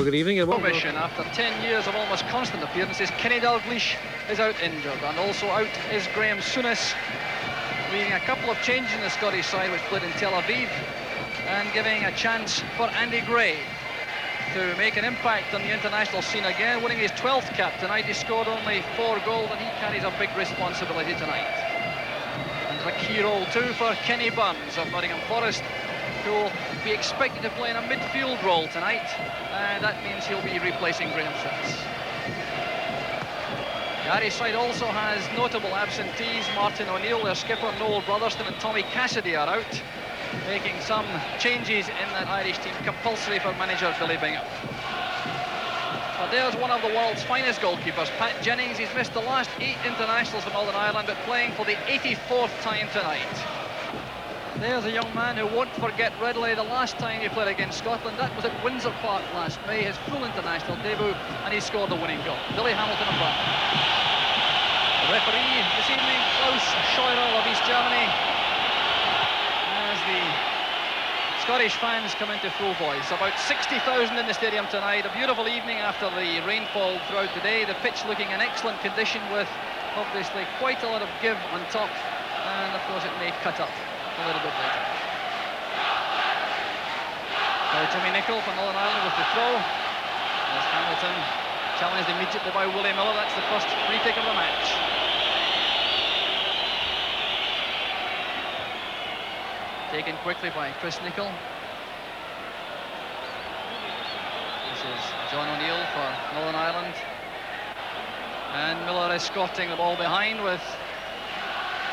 good evening. Commission after 10 years of almost constant appearances. Kenny Dalglish is out injured, and also out is Graham Souness, leaving a couple of changes in the Scottish side which played in Tel Aviv, and giving a chance for Andy Gray to make an impact on the international scene again, winning his 12th cap tonight. He scored only 4 goals, and he carries a big responsibility tonight. And a key role too for Kenny Burns of Nottingham Forest, who will be expected to play in a midfield role tonight, and that means he'll be replacing Graham Souness. The Irish side also has notable absentees. Martin O'Neill, their skipper, Noel Brotherston and Tommy Cassidy are out, making some changes in that Irish team compulsory for manager Billy Bingham. But there's one of the world's finest goalkeepers, Pat Jennings. He's missed the last 8 internationals for Northern Ireland, but playing for the 84th time tonight. There's a young man who won't forget readily the last time he played against Scotland. That was at Windsor Park last May, his full international debut, and he scored the winning goal. Billy Hamilton of Brown. The referee this evening, Klaus Scheurer of East Germany, as the Scottish fans come into full voice. About 60,000 in the stadium tonight. A beautiful evening after the rainfall throughout the day. The pitch looking in excellent condition, with obviously quite a lot of give on top, and of course it may cut up a little bit later. Now Jimmy Nicholl for Northern Ireland with the throw, as Hamilton challenged immediately by Willie Miller. That's the first free kick of the match. Taken quickly by Chris Nicholl. This is John O'Neill for Northern Ireland, and Miller escorting the ball behind, with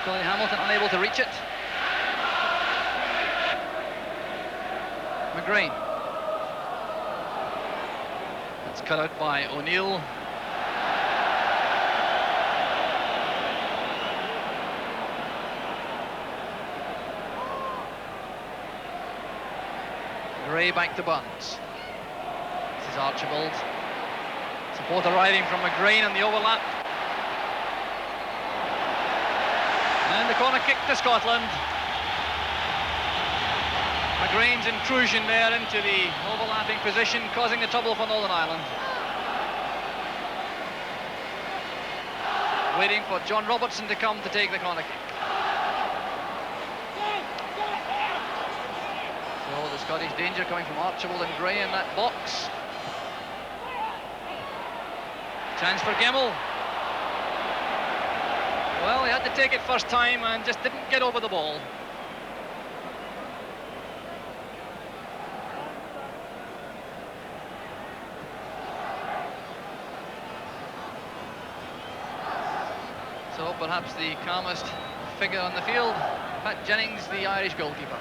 Billy Hamilton unable to reach it. McGrain. It's cut out by O'Neill. Gray back to Burns. This is Archibald. Support arriving from McGrain on the overlap. And the corner kick to Scotland. McGrain's intrusion there into the overlapping position, causing the trouble for Northern Ireland. Waiting for John Robertson to come to take the corner kick. So the Scottish danger coming from Archibald and Gray in that box. Chance for Gemmell. Well, he had to take it first time and just didn't get over the ball. So perhaps the calmest figure on the field, Pat Jennings, the Irish goalkeeper.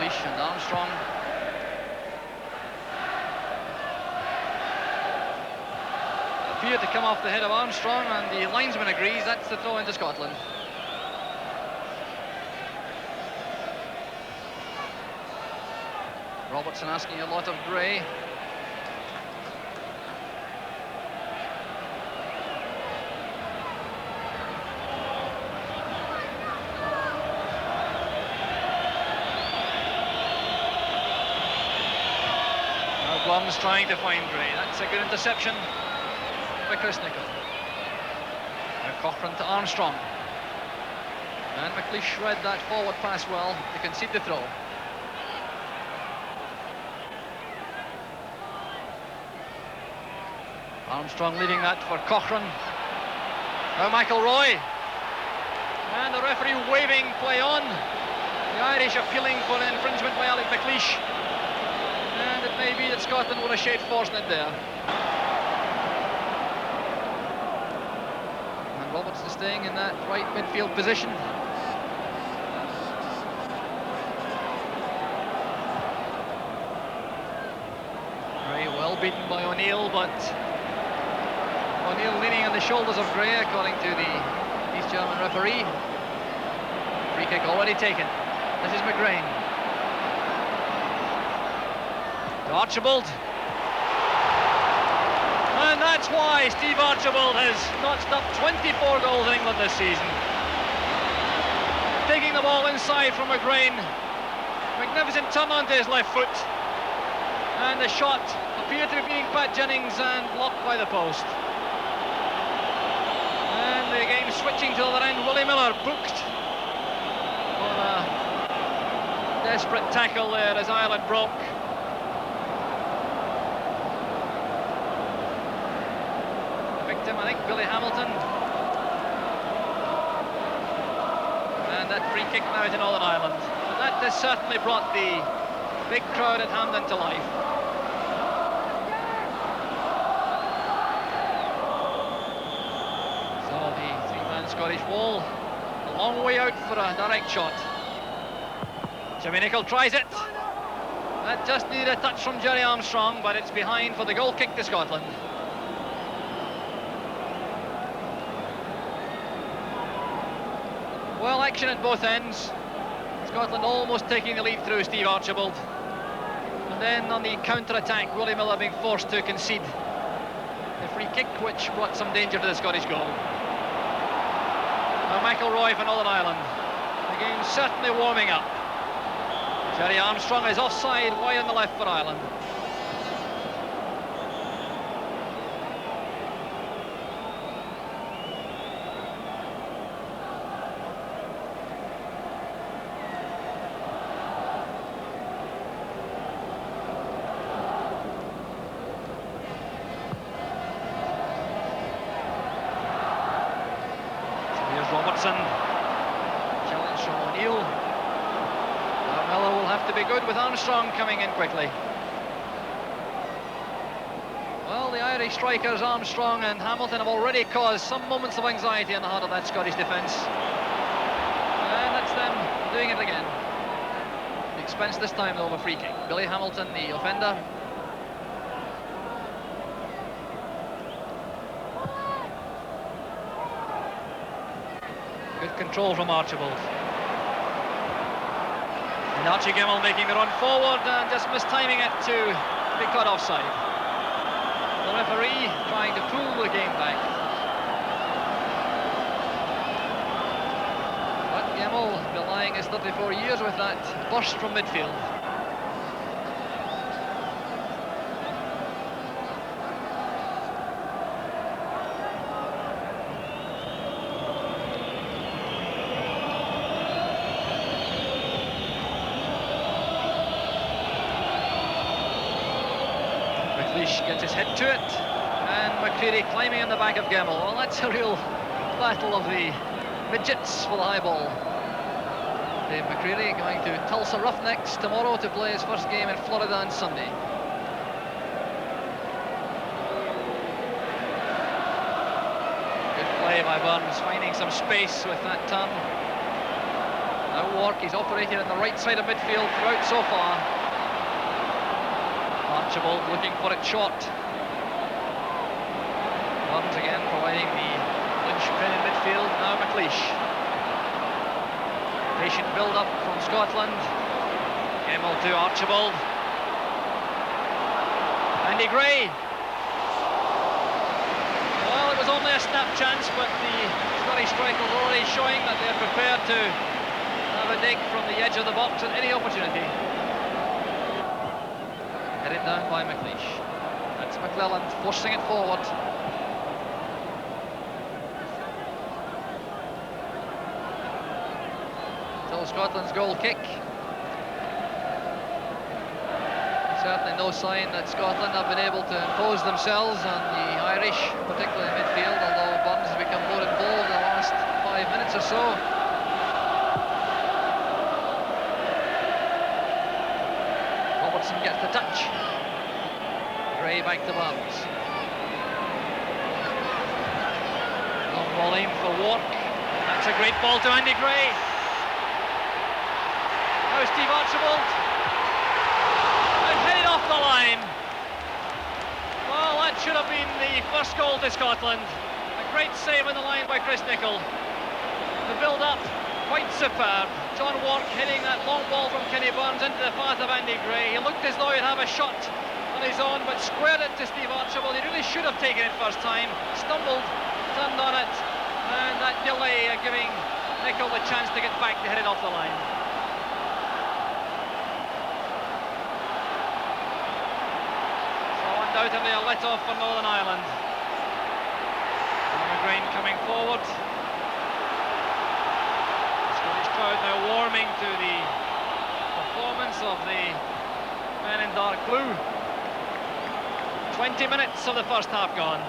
Leash and Armstrong. It appeared to come off the head of Armstrong, and the linesman agrees that's the throw into Scotland. Robertson asking a lot of Gray. Blum's trying to find Gray. That's a good interception by Chris Nicholl. Now Cochrane to Armstrong. And McLeish read that forward pass well to concede the throw. Armstrong leaving that for Cochrane. Now McElroy. And the referee waving play on. The Irish appealing for an infringement by Alec McLeish. And it may be that Scotland were a shade fortunate there. And Robertson staying in that right midfield position. Gray well beaten by O'Neill, but O'Neill leaning on the shoulders of Gray, according to the East German referee. Free kick already taken. This is McGrain. Archibald, and that's why Steve Archibald has notched up 24 goals in England this season. Taking the ball inside from McGrain. Magnificent turn onto his left foot. And the shot appeared to be beating Pat Jennings and blocked by the post. And the game switching to the other end. Willie Miller booked on a desperate tackle there as Ireland broke. The victim, I think, Billy Hamilton. And that free kick now to Northern Ireland. And that has certainly brought the big crowd at Hampden to life. Scottish wall, a long way out for a direct shot. Jimmy Nicholl tries it. That just needed a touch from Gerry Armstrong, but it's behind for the goal kick to Scotland. Well, action at both ends. Scotland almost taking the lead through Steve Archibald. And then on the counter-attack, Willie Miller being forced to concede the free kick, which brought some danger to the Scottish goal. Now McIlroy for Northern Ireland. The game's certainly warming up. Gerry Armstrong is offside, wide on the left for Ireland. Robertson, challenge from O'Neill. Miller will have to be good with Armstrong coming in quickly. Well, the Irish strikers Armstrong and Hamilton have already caused some moments of anxiety in the heart of that Scottish defence. And that's them doing it again. The expense this time though of a free kick. Billy Hamilton, the offender. Good control from Archibald. And Archie Gemmill making the run forward and just mistiming it to be cut offside. The referee trying to pull the game back. But Gemmill belying his 34 years with that burst from midfield. Gets his head to it, and McCreary climbing on the back of Gemmill. Well, that's a real battle of the midgets for the high ball. Dave McCreary going to Tulsa Roughnecks tomorrow to play his first game in Florida on Sunday. Good play by Burns, finding some space with that turn. Now Wark, he's operated on the right side of midfield throughout so far. Archibald looking for it short. Burns again providing the linchpin in midfield. Now McLeish. Patient build-up from Scotland. Gemmill to Archibald. Andy Gray. Well, it was only a snap chance, but the Scottish strikers already showing that they're prepared to have a dig from the edge of the box at any opportunity. Headed down by McLeish. That's McClelland forcing it forward. Still Scotland's goal kick. Certainly no sign that Scotland have been able to impose themselves on the Irish, particularly in midfield, although Burns has become more involved in the last 5 minutes or so. Robertson gets the touch. Gray back to Burns. Long ball aimed for Wark. That's a great ball to Andy Gray. Now Steve Archibald. And headed off the line. Well, that should have been the first goal to Scotland. A great save on the line by Chris Nicholl. The build-up, quite superb. John Wark hitting that long ball from Kenny Burns into the path of Andy Gray. He looked as though he'd have a shot on his own, but squared it to Steve Archibald. He really should have taken it first time. Stumbled, turned on it, and that delay giving Nicholl the chance to get back to hit it off the line. undoubtedly a let-off for Northern Ireland. McGrain coming forward. The Scottish crowd now warming to the performance of the men in dark blue. 20 minutes of the first half gone.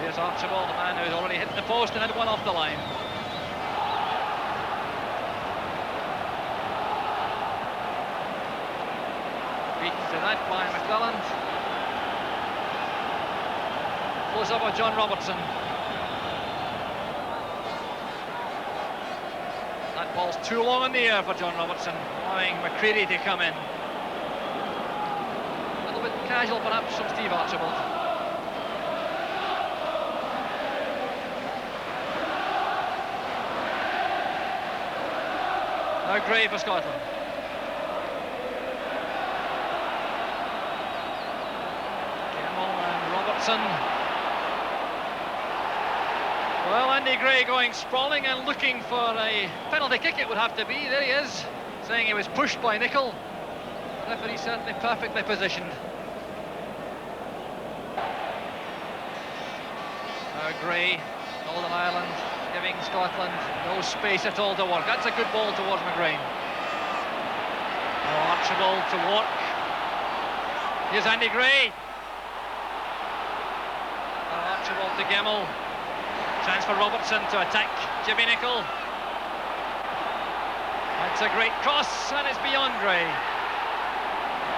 Here's Archibald, the man who's already hit the post and had one off the line. Beaten to that by McClelland. Close up of John Robertson. That ball's too long in the air for John Robertson, allowing McCready to come in. A little bit casual perhaps from Steve Archibald. Now Gray for Scotland. Gemmell and Robertson. Well, Andy Gray going sprawling and looking for a penalty kick, it would have to be. There he is, saying he was pushed by Nicol. The referee certainly perfectly positioned. Now Gray, Northern Ireland, giving Scotland no space at all to work. That's a good ball towards McGrain. Oh, Archibald to work. Here's Andy Gray. Oh, Archibald to Gemmell. Chance for Robertson to attack Jimmy Nicol. That's a great cross, and it's beyond Gray.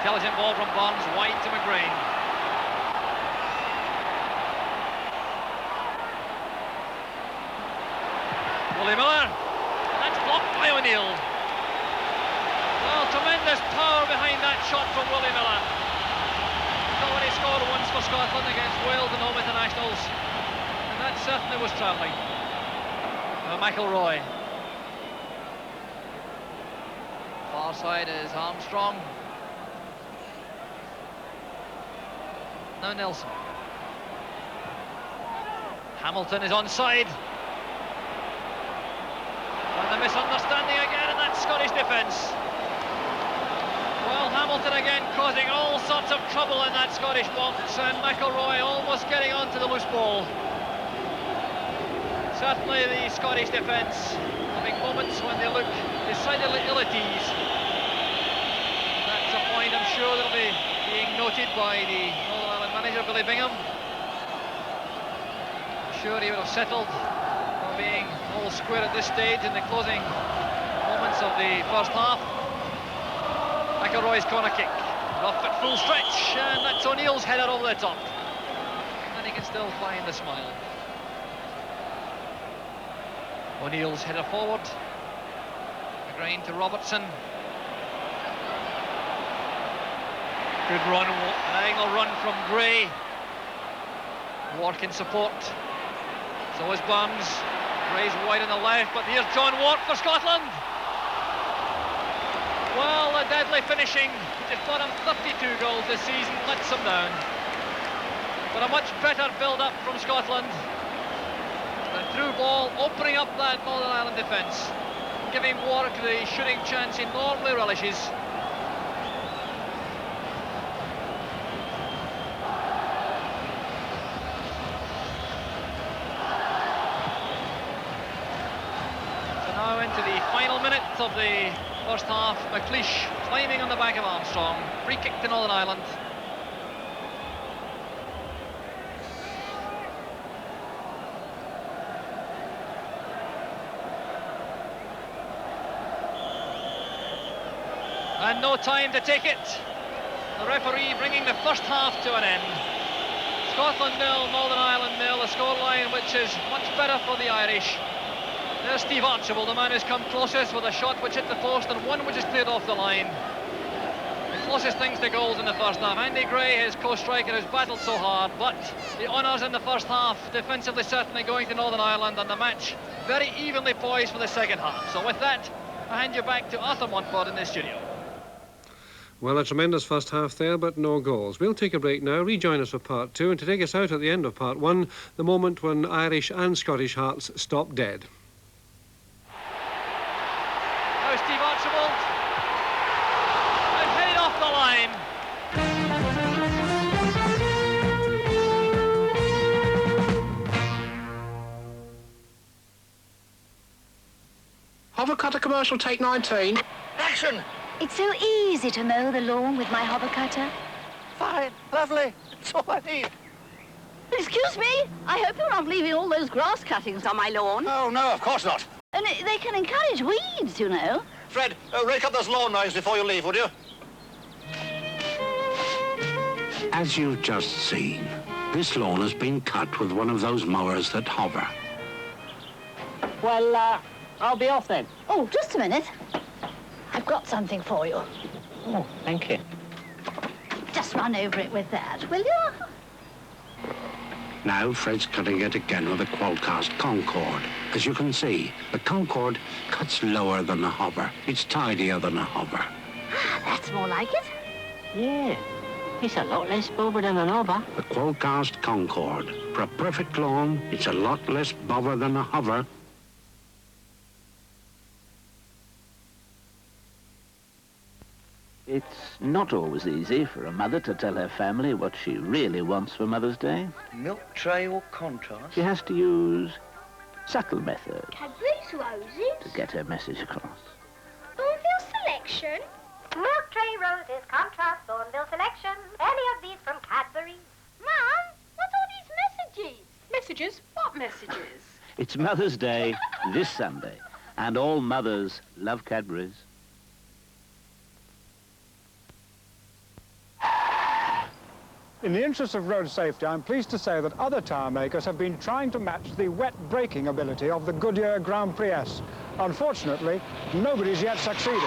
Intelligent ball from Barnes, wide to McGrain. Willie Miller, and that's blocked by O'Neill. Well, tremendous power behind that shot from Willie Miller. He's already scored once for Scotland against Wales in home internationals. That certainly was travelling. McIlroy. Far side is Armstrong. Now Nelson. Hamilton is onside. And the misunderstanding again in that Scottish defence. Well, Hamilton again causing all sorts of trouble in that Scottish box, and McIlroy almost getting onto the loose ball. Certainly the Scottish defence having moments when they look decidedly ill at ease. That's a point I'm sure that'll be being noted by the Northern Ireland manager, Billy Bingham. I'm sure he would have settled for being all square at this stage in the closing moments of the first half. McIlroy's corner kick, rough at full stretch, and that's O'Neill's header over the top. And he can still find a smile. O'Neill's header forward. McGrain to Robertson. Good run, diagonal run from Gray. Wark in support. So is Burns. Gray's wide on the left, but here's John Wark for Scotland. Well, a deadly finishing. He just bought him 32 goals this season, lets him down. But a much better build-up from Scotland. The through ball opening up that Northern Ireland defence, giving Wark the shooting chance he normally relishes. So now into the final minute of the first half. McLeish climbing on the back of Armstrong. Free kick to Northern Ireland. And no time to take it. The referee bringing the first half to an end. Scotland 0, Northern Ireland 0, a scoreline which is much better for the Irish. There's Steve Archibald, the man who's come closest with a shot which hit the post and one which is cleared off the line. The closest things to goals in the first half. Andy Gray, his co-striker, who's battled so hard, but the honours in the first half, defensively certainly going to Northern Ireland, and the match very evenly poised for the second half. So with that, I hand you back to Arthur Montford in the studio. Well, a tremendous first half there, but no goals. We'll take a break now, rejoin us for part two, and to take us out at the end of part one, the moment when Irish and Scottish hearts stop dead. Now Steve Archibald, and headed off the line. Hovercutter commercial, take 19. Action! It's so easy to mow the lawn with my hover cutter. Fine, lovely. That's all I need. Excuse me? I hope you're not leaving all those grass cuttings on my lawn. Oh, no, of course not. And they can encourage weeds, you know. Fred, rake up those lawn knives before you leave, would you? As you've just seen, this lawn has been cut with one of those mowers that hover. Well, I'll be off then. Oh, just a minute. I've got something for you. Oh, thank you. Just run over it with that, will you? Now Fred's cutting it again with a Qualcast Concord. As you can see, the Concord cuts lower than the hover. It's tidier than a hover. Ah, that's more like it. Yeah, it's a lot less bother than an hover. The Qualcast Concord. For a perfect lawn, it's a lot less bother than a hover. It's not always easy for a mother to tell her family what she really wants for Mother's Day. Milk tray or contrast? She has to use subtle methods Cadbury's Roses. to get her message across. Bourneville Selection. Milk Tray Roses, Contrast, Bourneville Selection. Any of these from Cadbury's. Mum, what's all these messages? Messages? What messages? It's Mother's Day this Sunday, and all mothers love Cadbury's. In the interest of road safety, I'm pleased to say that other tyre makers have been trying to match the wet braking ability of the Goodyear Grand Prix S. Unfortunately, nobody's yet succeeded.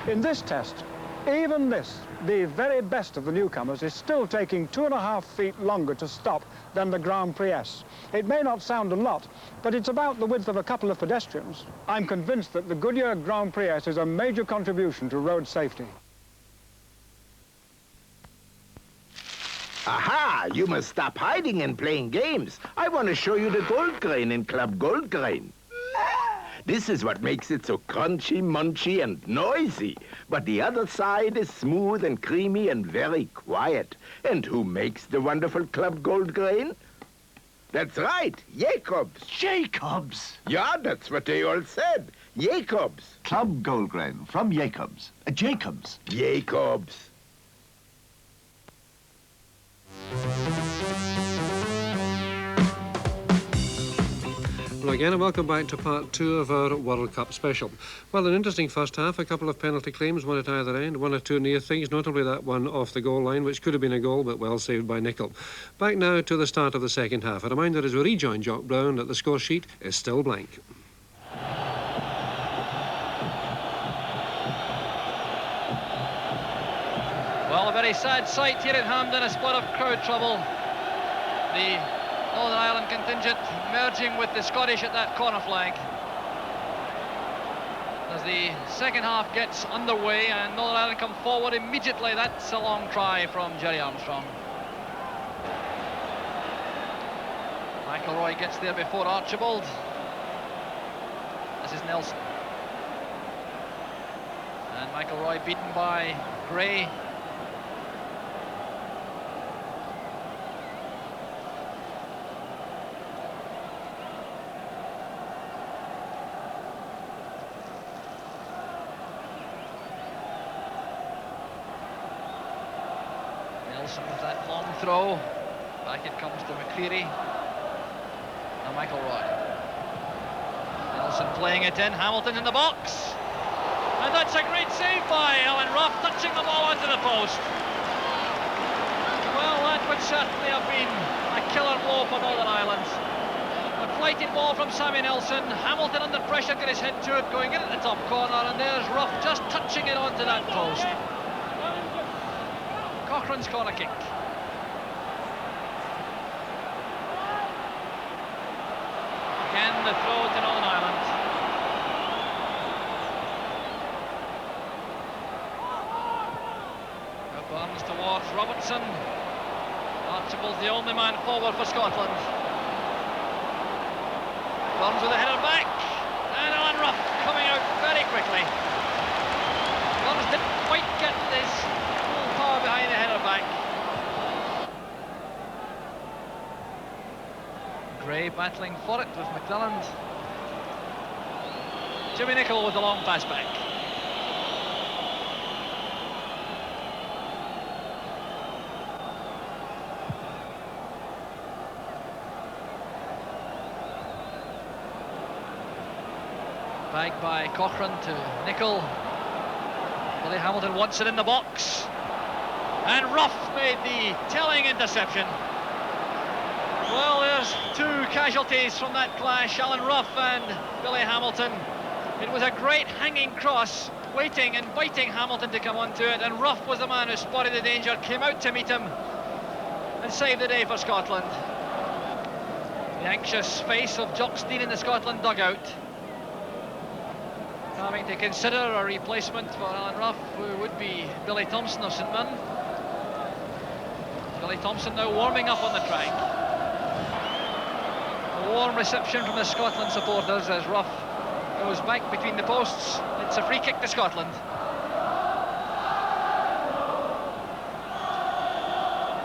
In this test, even this, the very best of the newcomers, is still taking 2.5 feet longer to stop than the Grand Prix S. It may not sound a lot, but it's about the width of a couple of pedestrians. I'm convinced that the Goodyear Grand Prix S is a major contribution to road safety. Aha! You must stop hiding and playing games. I want to show you the gold grain in Club Gold Grain. This is what makes it so crunchy, munchy, and noisy. But the other side is smooth and creamy and very quiet. And who makes the wonderful Club Gold Grain? That's right, Jacobs. Jacobs! Yeah, that's what they all said. Jacobs. Club Gold Grain from Jacobs. Jacobs. Jacobs. Well, again, and welcome back to part 2 of our World Cup special. Well, an interesting first half, a couple of penalty claims, one at either end, one or two near things, notably that one off the goal line, which could have been a goal, but well saved by Nicol. Back now to the start of the second half. A reminder as we rejoin Jock Brown that the score sheet is still blank. Well, a very sad sight here at Hampden, a spot of crowd trouble. The Northern Ireland contingent merging with the Scottish at that corner flag. As the second half gets underway and Northern Ireland come forward immediately, that's a long try from Jerry Armstrong. McIlroy gets there before Archibald. This is Nelson. And McIlroy beaten by Gray. Nelson with that long throw. Back it comes to McCreery. Now McIlroy. Nelson playing it in. Hamilton in the box. And that's a great save by Alan Rough, touching the ball onto the post. Well, that would certainly have been a killer blow for Northern Ireland. A flighted ball from Sammy Nelson. Hamilton under pressure, got his head to it, going in at the top corner, and there's Rough just touching it onto that post. Cochrane's corner kick. Again, the throw to Northern Ireland. Now Burns towards Robertson. Archibald's the only man forward for Scotland. Burns with a header back. And Alan Rough coming out very quickly. Burns didn't quite get this full power behind the header back. Gray battling for it with McDonald. Jimmy Nicholl with the long pass back. Back by Cochrane to Nicholl. Billy Hamilton wants it in the box. And Ruff made the telling interception. Well, there's two casualties from that clash, Alan Ruff and Billy Hamilton. It was a great hanging cross, waiting and biting Hamilton to come onto it, and Ruff was the man who spotted the danger, came out to meet him, and saved the day for Scotland. The anxious face of Jock Stein in the Scotland dugout, having to consider a replacement for Alan Ruff, who would be Billy Thompson of St Mirren. Billy Thompson now warming up on the track. A warm reception from the Scotland supporters as Ruff goes back between the posts. It's a free kick to Scotland.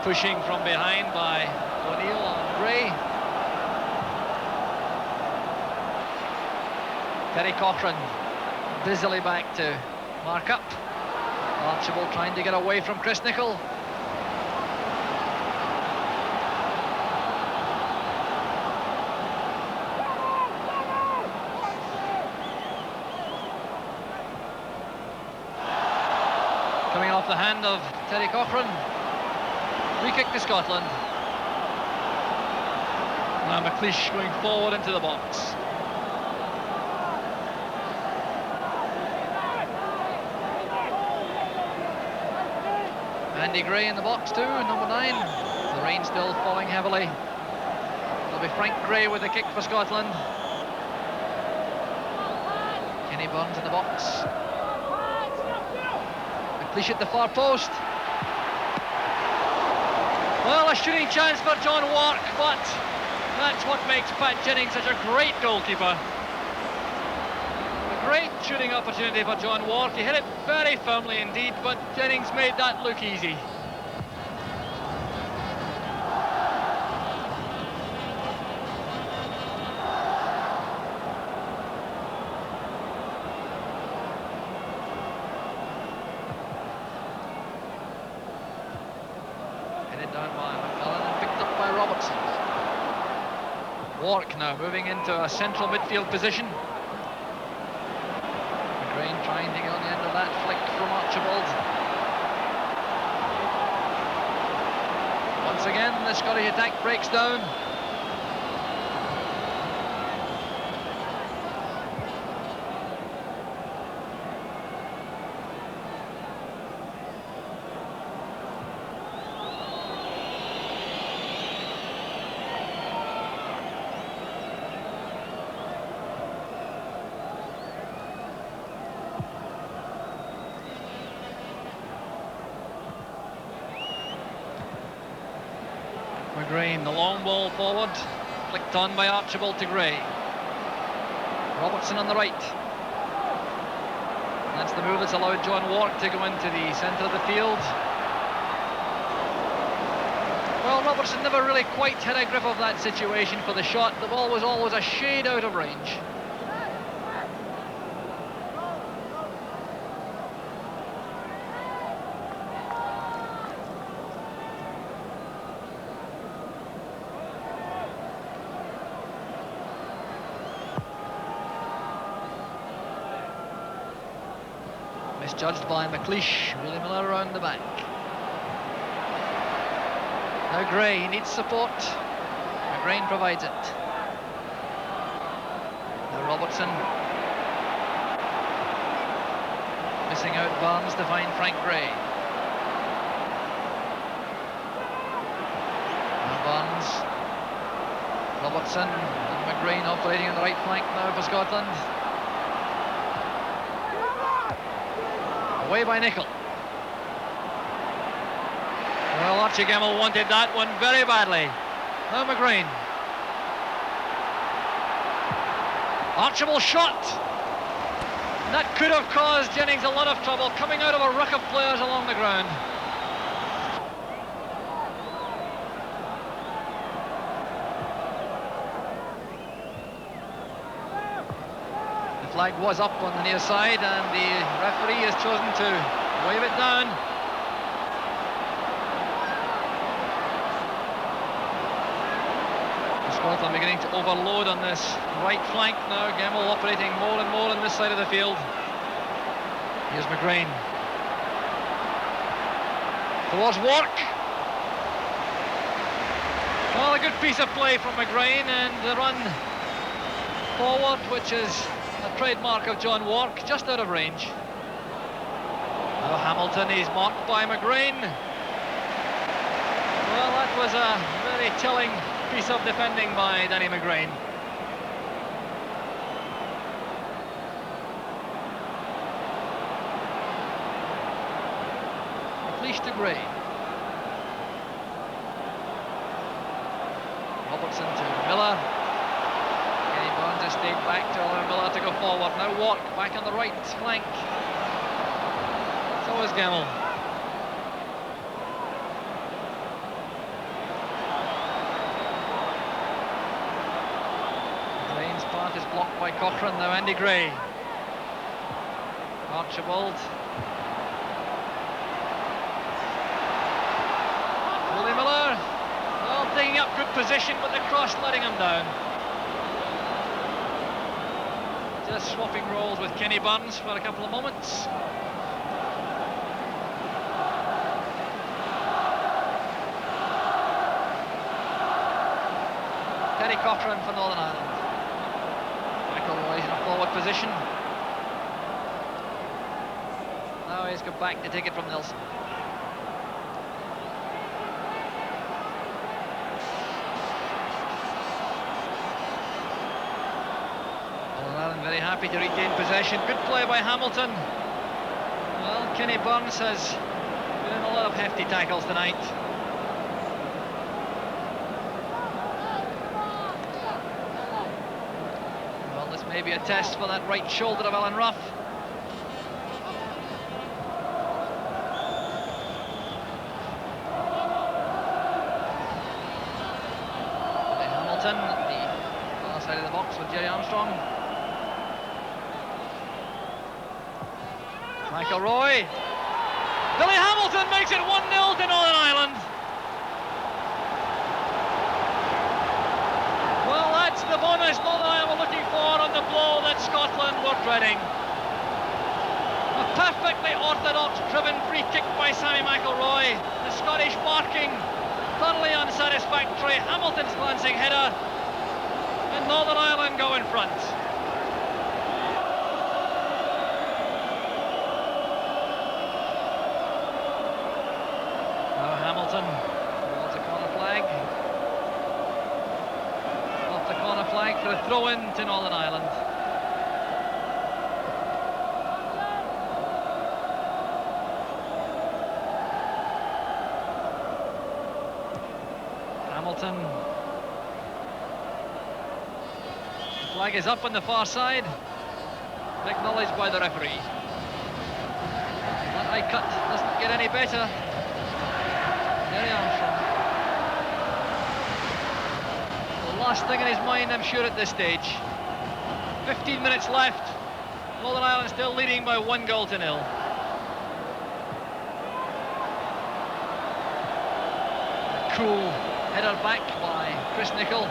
Pushing from behind by O'Neill on Gray. Terry Cochrane busily back to mark up. Archibald trying to get away from Chris Nicholl. Coming off the hand of Terry Cochrane. Free kick to Scotland. Now McLeish going forward into the box. Andy Gray in the box too, number 9. The rain still falling heavily. It'll be Frank Gray with the kick for Scotland. Kenny Burns in the box. McLeish at the far post. Well, a shooting chance for John Wark, but that's what makes Pat Jennings such a great goalkeeper. A great shooting opportunity for John Wark. He hit it very firmly indeed, but Jennings made that look easy. Headed down by McCullen and picked up by Robertson. Wark now moving into a central midfield position. McGrain trying to get on the end of that flick from Archibald. Once again, the Scottish attack breaks down. McGrain, the long ball forward, flicked on by Archibald to Gray. Robertson on the right. That's the move that's allowed John Wark to go into the centre of the field. Well, Robertson never really quite had a grip of that situation for the shot. The ball was always a shade out of range. Misjudged by McLeish. Willie Miller around the back. Now Gray, he needs support. McGrain provides it. Now Robertson. Missing out Barnes to find Frank Gray. Now Barnes. Robertson and McGrain operating on the right flank now for Scotland. Away by Nicholl. Well, Archie Gemmill wanted that one very badly. Now McGrain. Archibald shot. That could have caused Jennings a lot of trouble, coming out of a ruck of players along the ground. The flag was up on the near side, and the referee has chosen to wave it down. Scotland beginning to overload on this right flank now. Gemmell operating more and more on this side of the field. Here's McGrain. Towards Wark. Well, a good piece of play from McGrain, and the run forward, which is a trademark of John Wark, just out of range. Now Hamilton is marked by McGrain. Well, that was a very telling piece of defending by Danny McGrain. McLeish to Gray. Robertson to Miller. Kenny Burns has stayed back to allow Miller to go forward. Now Wark back on the right flank. So is Gemmell. Gray's path is blocked by Cochrane. Now Andy Gray. Archibald. Willie Miller. Well, taking up good position, but the cross letting him down. Just swapping roles with Kenny Burns for a couple of moments. Terry Cochrane for Northern Ireland. McIlroy in a forward position. Now he's got back to take it from Nelson. Very happy to retain possession. Good play by Hamilton. Well, Kenny Burns has been in a lot of hefty tackles tonight. Well, this may be a test for that right shoulder of Alan Rough. Hamilton, the far side of the box with Jerry Armstrong. McIlroy. Billy Hamilton makes it 1-0 to Northern Ireland. Well, that's the bonus Northern Ireland were looking for on the blow that Scotland were dreading. A perfectly orthodox driven free kick by Sammy McIlroy. The Scottish marking thoroughly unsatisfactory. Hamilton's glancing header, and Northern Ireland go in front. Towards the corner flag. Off the corner flag for a throw-in to Northern Ireland. Hamilton. The flag is up on the far side. Acknowledged by the referee. That high cut doesn't get any better. Jerry Armstrong. The last thing in his mind, I'm sure, at this stage. 15 minutes left. Northern Ireland still leading by 1-0. A cool header back by Chris Nicholl.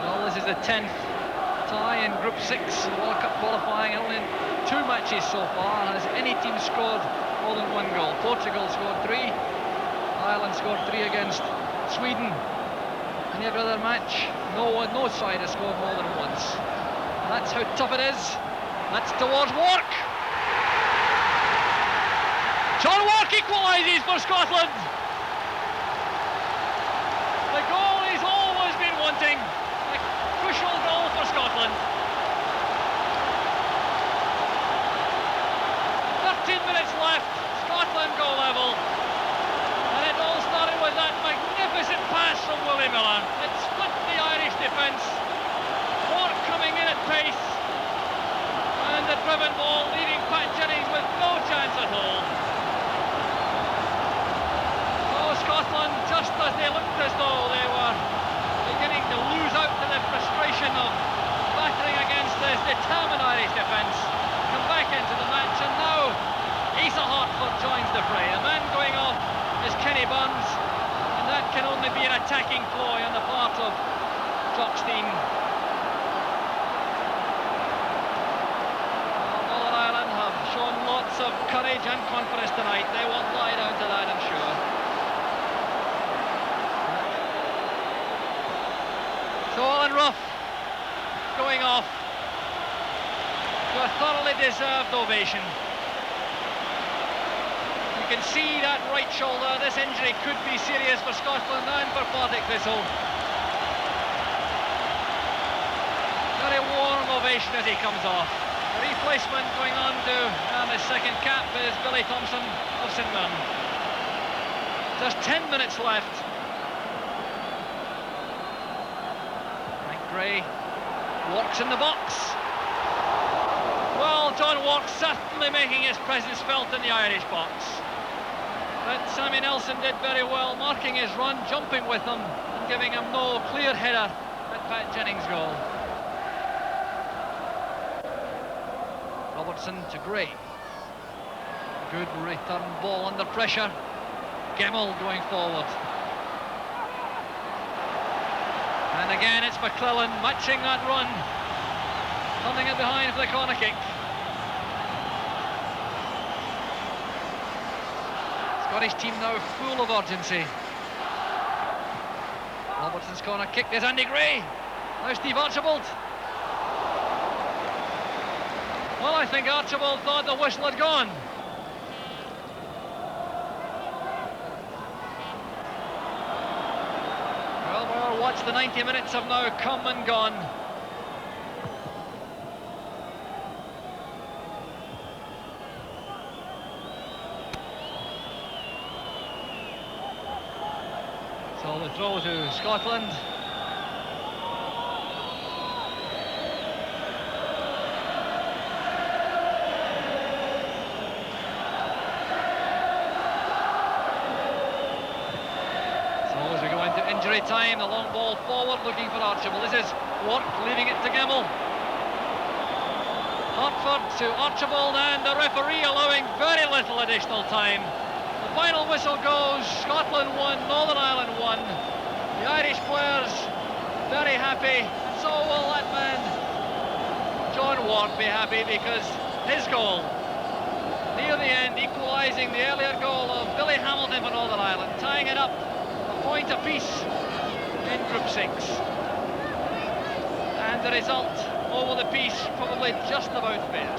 Well, this is the 10th tie in Group 6 World Cup qualifying. Only in 2 matches so far has any team scored more than 1 goal. Portugal scored 3, Ireland scored 3 against Sweden. Any other match, no side has scored more than once. That's how tough it is. That's towards Wark. John Wark equalises for Scotland. The goal he's always been wanting. Crucial goal for Scotland. 13 minutes left, Scotland go level. And it all started with that magnificent pass from Willie Miller. It split the Irish defence. Wark coming in at pace. And the driven ball leading Pat Jennings with no chance at all. courage and confidence tonight. They won't lie down to that, I'm sure. So Alan Rough going off to a thoroughly deserved ovation. You can see that right shoulder. This injury could be serious for Scotland and for Partick Thistle. Very warm ovation as he comes off. The replacement going on to earn his second cap is Billy Thompson of St Mirren. Just 10 minutes left. Frank Gray walks in the box. Well, John Wark certainly making his presence felt in the Irish box. But Sammy Nelson did very well, marking his run, jumping with him, and giving him no clear header at Pat Jennings' goal. Robertson to Gray. Good return ball under pressure. Gemmell going forward. And again it's McClellan matching that run. Turning it behind for the corner kick. Scottish team now full of urgency. Robertson's corner kick, there's Andy Gray. Now Steve Archibald. Well, I think Archibald thought the whistle had gone. Well, watch, the 90 minutes have now come and gone. So the throw to Scotland. So as we go into injury time, the long ball forward looking for Archibald. This is Wark leaving it to Gemmell. Hartford to Archibald, and the referee allowing very little additional time. The final whistle goes, Scotland 1, Northern Ireland 1. The Irish players very happy, and so will that man, John Wark, be happy, because his goal, near the end, equalising the earlier goal of Billy Hamilton for Northern Ireland, tying it up a point apiece in Group 6. And the result over the piece, probably just about fair.